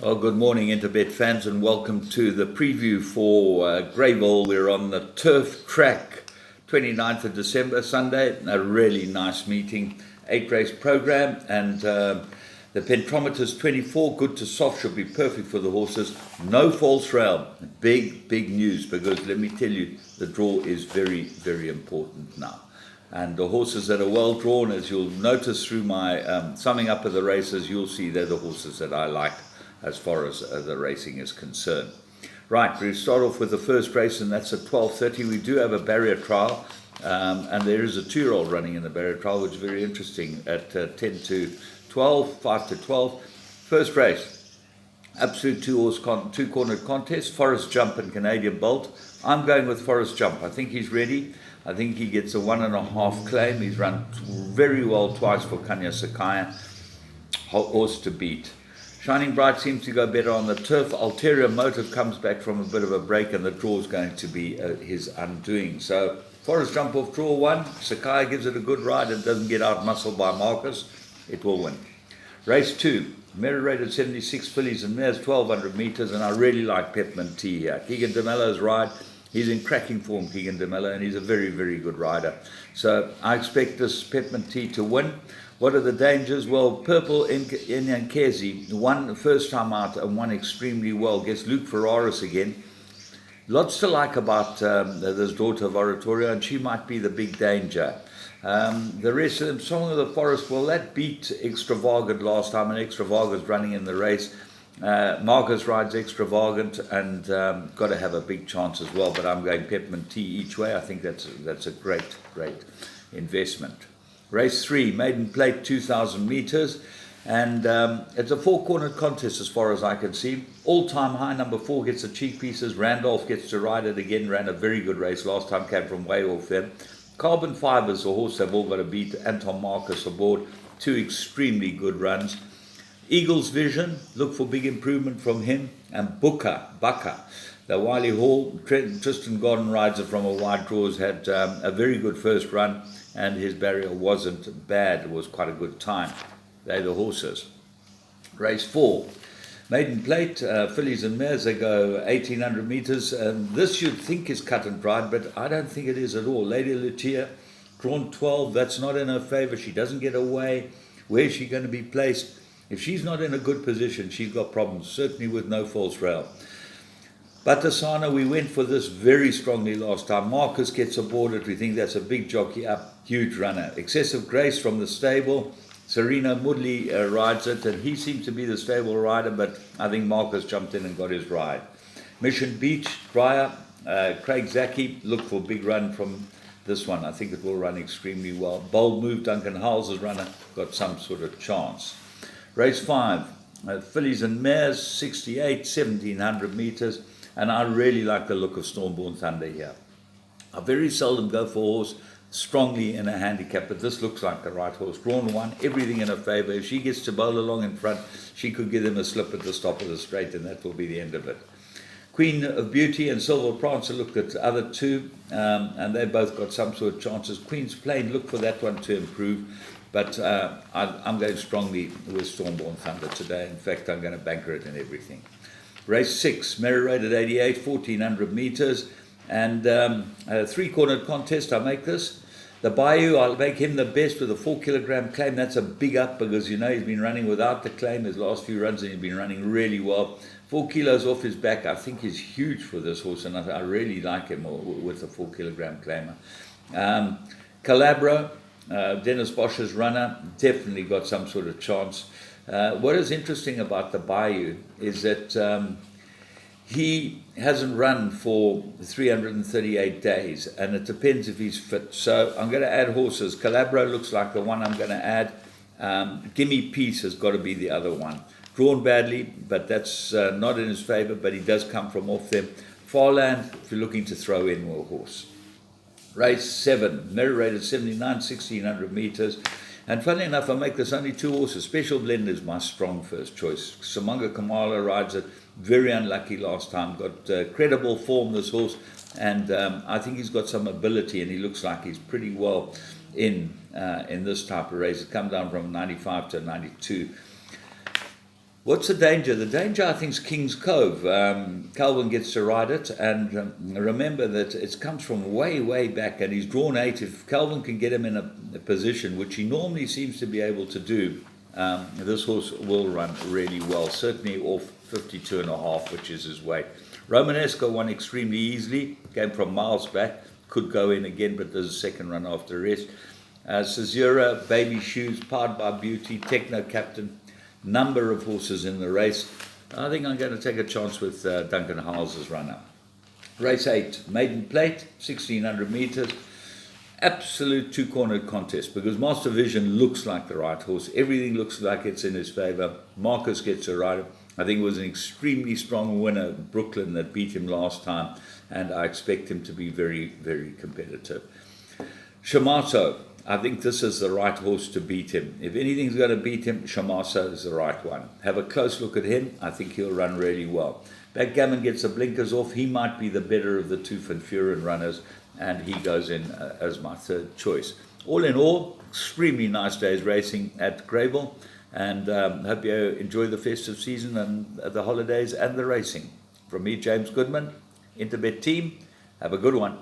Well, good morning, Interbet fans, and welcome to the preview for Greyville. We're on the turf track, 29th of December, Sunday. A really nice meeting, 8-race program, and the pentometer's 24, good to soft, should be perfect for the horses. No false rail. Big news, because let me tell you, the draw is very, very important now. And the horses that are well drawn, as you'll notice through my summing up of the races, you'll see they're the horses that I like as far as the racing is concerned. Right, we start off with the first race, and that's at 12:30. We do have a barrier trial, and there is a 2-year-old running in the barrier trial, which is very interesting, at 10 to 12, 5 to 12. First race, absolute two-cornered contest, Forest Jump and Canadian Bolt. I'm going with Forest Jump. I think he's ready. I think he gets a 1.5 claim. He's run very well twice for Kanya Sakaya. Horse to beat. Shining Bright seems to go better on the turf. Ulterior Motive comes back from a bit of a break, and the draw is going to be his undoing. So Forest Jump off draw 1. Sakai gives it a good ride and doesn't get out muscled by Marcus. It will win. Race 2. Merit rated 76 fillies and mares, 1,200 metres, and I really like Peppermint Tea here. Keegan DeMello's ride. He's in cracking form, Keegan DeMello, and he's a very, very good rider. So I expect this Peppermint Tea to win. What are the dangers? Well, Purple in Yankezi, one first time out and won extremely well, gets Luke Ferraris again. Lots to like about this daughter of Oratorio, and she might be the big danger. The rest of them, Song of the Forest, well, that beat Extravagant last time, and Extravagant's running in the race. Marcus rides Extravagant, and got to have a big chance as well, but I'm going Peppermint Tea each way. I think that's a great investment. Race 3, Maiden Plate, 2,000 metres, and it's a 4-cornered contest as far as I can see. All-time high, number 4 gets the cheek pieces. Randolph gets to ride it again, ran a very good race last time, came from way off there. Carbon Fibers, the horse they've all got to beat. Anton Marcus aboard, 2 extremely good runs. Eagle's Vision, look for big improvement from him. And Bukka, the Wiley Hall, Tristan Gordon rides it from a wide draw, has had a very good first run, and his barrier wasn't bad. It was quite a good time. They're the horses. Race 4, Maiden Plate, fillies and mares, they go 1,800 metres. This you'd think is cut and dried, but I don't think it is at all. Lady Lucia, drawn 12, that's not in her favour. She doesn't get away. Where's she going to be placed? If she's not in a good position, she's got problems, certainly with no false rail. Batasana, we went for this very strongly last time. Marcus gets aboard it. We think that's a big jockey up, huge runner. Excessive Grace from the stable. Serena Mudley rides it, and he seems to be the stable rider, but I think Marcus jumped in and got his ride. Mission Beach, Briar, Craig Zaki, look for a big run from this one. I think it will run extremely well. Bold Move, Duncan Howell's runner, got some sort of chance. Race 5, fillies and mares, 68, 1,700 metres. And I really like the look of Stormborn Thunder here. I very seldom go for a horse strongly in a handicap, but this looks like the right horse. Drawn 1, everything in her favour. If she gets to bowl along in front, she could give them a slip at the stop of the straight, and that will be the end of it. Queen of Beauty and Silver Prancer looked at the other 2, and they both got some sort of chances. Queen's Plain, look for that one to improve, but I'm going strongly with Stormborn Thunder today. In fact, I'm going to banker it in everything. Race 6, Merit rated 88, 1,400 metres, and a 3-cornered contest. I make this. The Bayou, I'll make him the best with a 4-kilogram claim. That's a big up, because he's been running without the claim his last few runs, and he's been running really well. 4 kilos off his back, I think, is huge for this horse, and I really like him with the 4-kilogram claimer. Calabro, Dennis Bosch's runner, definitely got some sort of chance. What is interesting about the Bayou is that he hasn't run for 338 days, and it depends if he's fit. So I'm going to add horses. Calabro looks like the one I'm going to add. Gimme Peace has got to be the other one. Drawn badly, but that's not in his favour, but he does come from off them. Farland, if you're looking to throw in more horse. Race 7, merit rated 79, 1,600 metres. And funnily enough, I make this only 2 horses. Special Blend is my strong first choice. Samanga Kamala rides it. Very unlucky last time. Got credible form, this horse. And I think he's got some ability, and he looks like he's pretty well in this type of race. It come down from 95 to 92. What's the danger? The danger, I think, is King's Cove. Calvin gets to ride it, and remember that it comes from way, way back, and he's drawn 8. If Calvin can get him in a position, which he normally seems to be able to do, this horse will run really well, certainly off 52.5, which is his weight. Romanesco won extremely easily, came from miles back, could go in again, but there's a second run after the rest. Caesura, Baby Shoes, Powered by Beauty, Techno Captain, number of horses in the race. I think I'm going to take a chance with Duncan Howell's runner. Race 8, Maiden Plate, 1600 meters. Absolute two-cornered contest because Master Vision looks like the right horse. Everything looks like it's in his favor. Marcus gets a rider. I think it was an extremely strong winner, Brooklyn, that beat him last time, and I expect him to be very, very competitive. Shamaso, I think this is the right horse to beat him. If anything's going to beat him, Shamaso is the right one. Have a close look at him. I think he'll run really well. Backgammon gets the blinkers off. He might be the better of the two Van Furen runners, and he goes in as my third choice. All in all, extremely nice days racing at Greyville, and hope you enjoy the festive season and the holidays and the racing. From me, James Goodman, Interbet team, have a good one.